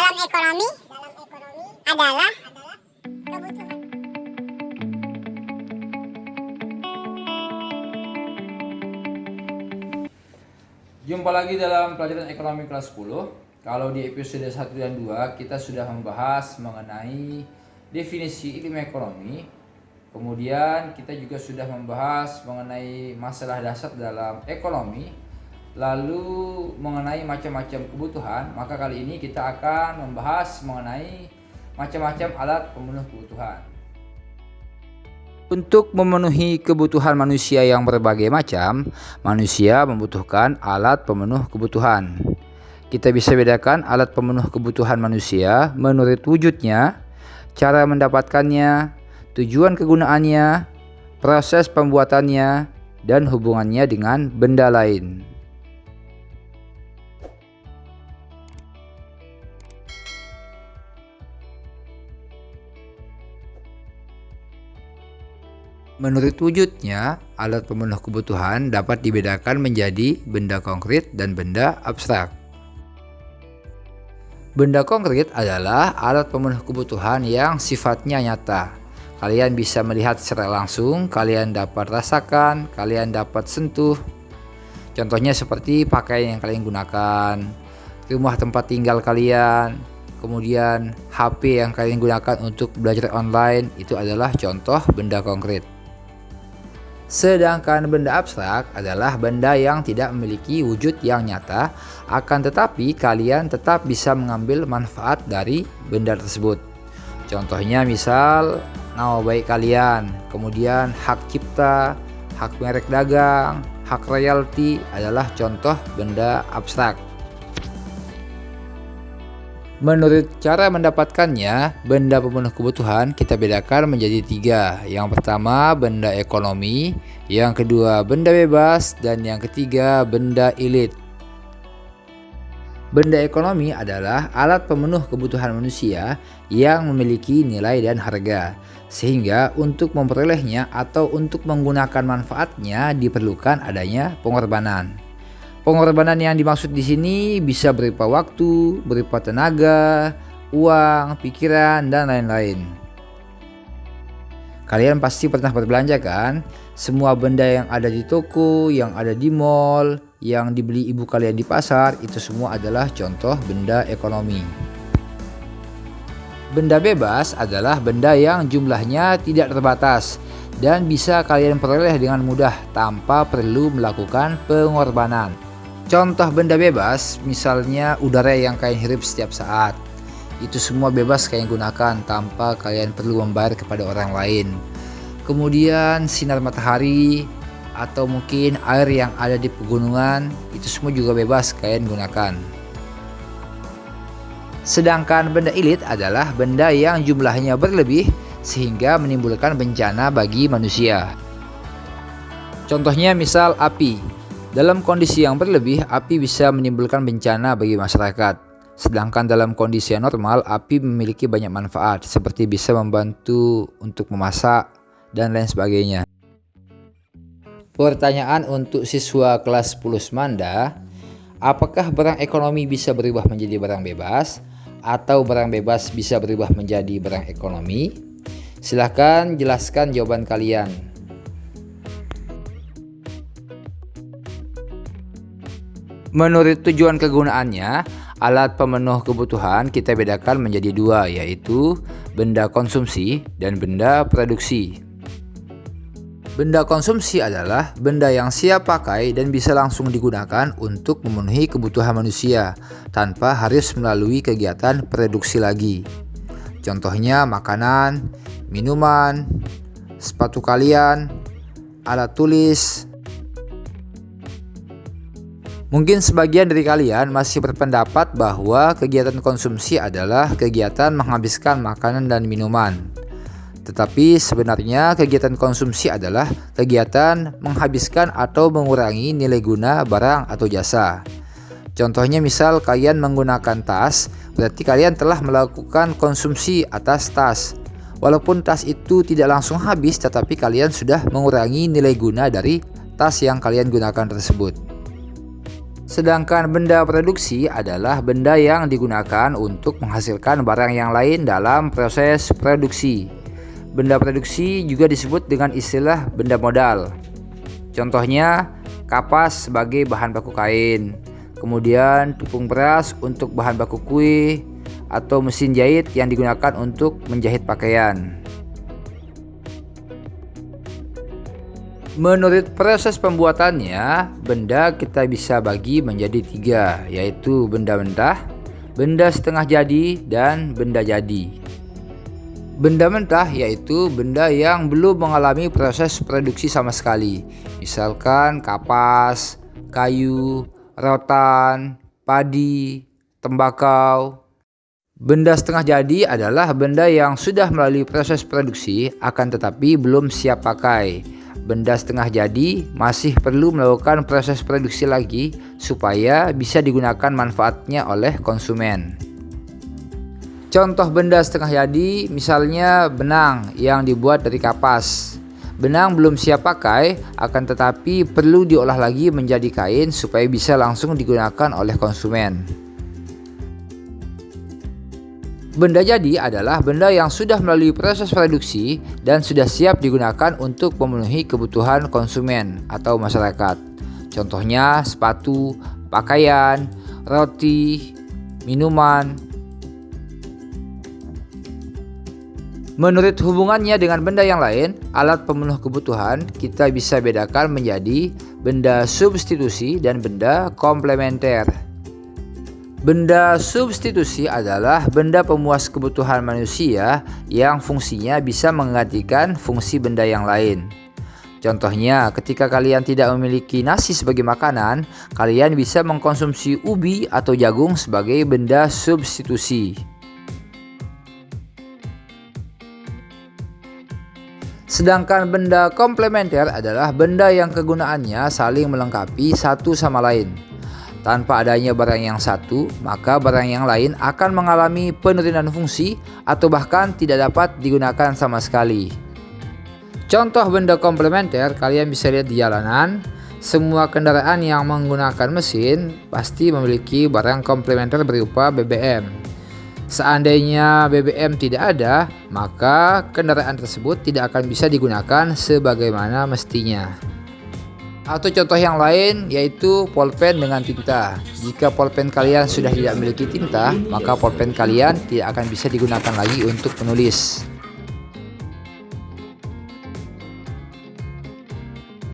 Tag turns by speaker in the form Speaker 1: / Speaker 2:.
Speaker 1: dalam ekonomi adalah kebutuhan.
Speaker 2: Jumpa lagi dalam pelajaran ekonomi kelas 10. Kalau di episode 1 dan 2 kita sudah membahas mengenai definisi ilmu ekonomi. Kemudian kita juga sudah membahas mengenai masalah dasar dalam ekonomi. Lalu mengenai macam-macam kebutuhan. Maka kali ini kita akan membahas mengenai macam-macam alat pemenuh kebutuhan. Untuk memenuhi kebutuhan manusia yang berbagai macam, manusia membutuhkan alat pemenuh kebutuhan. Kita bisa bedakan alat pemenuh kebutuhan manusia menurut wujudnya, cara mendapatkannya, tujuan kegunaannya, proses pembuatannya, dan hubungannya dengan benda lain. Menurut wujudnya, alat pemenuh kebutuhan dapat dibedakan menjadi benda konkret dan benda abstrak. Benda konkret adalah alat pemenuh kebutuhan yang sifatnya nyata. Kalian bisa melihat secara langsung, kalian dapat rasakan, kalian dapat sentuh. Contohnya seperti pakaian yang kalian gunakan, rumah tempat tinggal kalian, kemudian HP yang kalian gunakan untuk belajar online, itu adalah contoh benda konkret. Sedangkan benda abstrak adalah benda yang tidak memiliki wujud yang nyata, akan tetapi kalian tetap bisa mengambil manfaat dari benda tersebut. Contohnya misal nama baik kalian, kemudian hak cipta, hak merek dagang, hak royalti adalah contoh benda abstrak. Menurut cara mendapatkannya, benda pemenuh kebutuhan kita bedakan menjadi 3. Yang pertama benda ekonomi, yang kedua benda bebas, dan yang ketiga benda elit. Benda ekonomi adalah alat pemenuh kebutuhan manusia yang memiliki nilai dan harga, sehingga untuk memperolehnya atau untuk menggunakan manfaatnya diperlukan adanya pengorbanan. Pengorbanan yang dimaksud di sini bisa berupa waktu, berupa tenaga, uang, pikiran, dan lain-lain. Kalian pasti pernah berbelanja kan? Semua benda yang ada di toko, yang ada di mall, yang dibeli ibu kalian di pasar, itu semua adalah contoh benda ekonomi. Benda bebas adalah benda yang jumlahnya tidak terbatas dan bisa kalian peroleh dengan mudah tanpa perlu melakukan pengorbanan. Contoh benda bebas, misalnya udara yang kalian hirup setiap saat. Itu semua bebas kalian gunakan tanpa kalian perlu membayar kepada orang lain. Kemudian sinar matahari atau mungkin air yang ada di pegunungan, itu semua juga bebas kalian gunakan. Sedangkan benda elit adalah benda yang jumlahnya berlebih sehingga menimbulkan bencana bagi manusia. Contohnya misal api. Dalam kondisi yang berlebih, api bisa menimbulkan bencana bagi masyarakat. Sedangkan dalam kondisi yang normal, api memiliki banyak manfaat, seperti bisa membantu untuk memasak dan lain sebagainya. Pertanyaan untuk siswa kelas 10 Semanda, apakah barang ekonomi bisa berubah menjadi barang bebas? Atau barang bebas bisa berubah menjadi barang ekonomi? Silahkan jelaskan jawaban kalian. Menurut tujuan kegunaannya, alat pemenuh kebutuhan kita bedakan menjadi 2, yaitu benda konsumsi dan benda produksi. Benda konsumsi adalah benda yang siap pakai dan bisa langsung digunakan untuk memenuhi kebutuhan manusia tanpa harus melalui kegiatan produksi lagi. Contohnya makanan, minuman, sepatu kalian, alat tulis. Mungkin sebagian dari kalian masih berpendapat bahwa kegiatan konsumsi adalah kegiatan menghabiskan makanan dan minuman. Tetapi sebenarnya kegiatan konsumsi adalah kegiatan menghabiskan atau mengurangi nilai guna barang atau jasa. Contohnya misal kalian menggunakan tas, berarti kalian telah melakukan konsumsi atas tas. Walaupun tas itu tidak langsung habis, tetapi kalian sudah mengurangi nilai guna dari tas yang kalian gunakan tersebut. Sedangkan benda produksi adalah benda yang digunakan untuk menghasilkan barang yang lain dalam proses produksi. Benda produksi juga disebut dengan istilah benda modal. Contohnya, kapas sebagai bahan baku kain, kemudian tepung beras untuk bahan baku kue, atau mesin jahit yang digunakan untuk menjahit pakaian. Menurut proses pembuatannya, benda kita bisa bagi menjadi 3, yaitu benda mentah, benda setengah jadi, dan benda jadi. Benda mentah yaitu benda yang belum mengalami proses produksi sama sekali, misalkan kapas, kayu, rotan, padi, tembakau. Benda setengah jadi adalah benda yang sudah melalui proses produksi akan tetapi belum siap pakai. Benda setengah jadi masih perlu melakukan proses produksi lagi supaya bisa digunakan manfaatnya oleh konsumen. Contoh benda setengah jadi misalnya benang yang dibuat dari kapas. Benang belum siap pakai akan tetapi perlu diolah lagi menjadi kain supaya bisa langsung digunakan oleh konsumen. Benda jadi adalah benda yang sudah melalui proses produksi dan sudah siap digunakan untuk memenuhi kebutuhan konsumen atau masyarakat. Contohnya sepatu, pakaian, roti, minuman. Menurut hubungannya dengan benda yang lain, alat pemenuh kebutuhan kita bisa bedakan menjadi benda substitusi dan benda komplementer. Benda substitusi adalah benda pemuas kebutuhan manusia yang fungsinya bisa menggantikan fungsi benda yang lain. Contohnya, ketika kalian tidak memiliki nasi sebagai makanan, kalian bisa mengkonsumsi ubi atau jagung sebagai benda substitusi. Sedangkan benda komplementer adalah benda yang kegunaannya saling melengkapi satu sama lain. Tanpa adanya barang yang satu, maka barang yang lain akan mengalami penurunan fungsi atau bahkan tidak dapat digunakan sama sekali. Contoh benda komplementer kalian bisa lihat di jalanan. Semua kendaraan yang menggunakan mesin pasti memiliki barang komplementer berupa BBM. Seandainya BBM tidak ada, maka kendaraan tersebut tidak akan bisa digunakan sebagaimana mestinya. Atau contoh yang lain yaitu pulpen dengan tinta. Jika pulpen kalian sudah tidak memiliki tinta, maka pulpen kalian tidak akan bisa digunakan lagi untuk menulis.